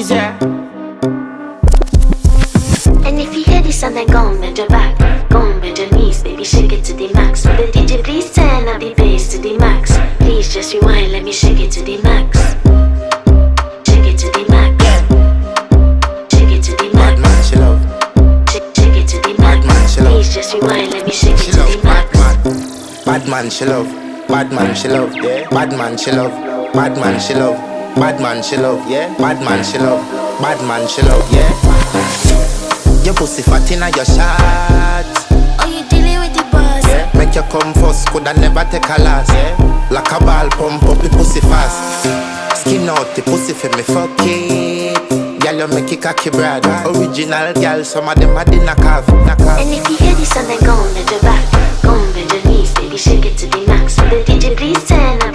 Is there? And if you hear this and then go on bend your back, go on bend your knees, baby shake it to the max. Will the DJ please turn up the bass to the max? Please just rewind, let me shake it to the max. Shake it to the max. Shake it to the max. Bad man, she love. Shake it to the max. Bad man, she love. Please just rewind, let me shake She it to love. the Bad max. man. Bad man, she love. Bad man, she love. Yeah. Bad man, she love. Bad man, she love. Bad man, she love. Yeah. Bad man, she love. Bad man, she love. Yeah. Your pussy fat inna your shots. Oh, you dealing with the boss? Yeah. Make you come first, coulda never take a last. Yeah. Like a ball pump up the pussy fast. Skin out the pussy for me fuck it. Girl, you make it cocky brother. Original girl, some of them a the knock off. And if you hear this and then go on bend your back, go on bend your knees, baby shake it to the max. Will the DJ please turn up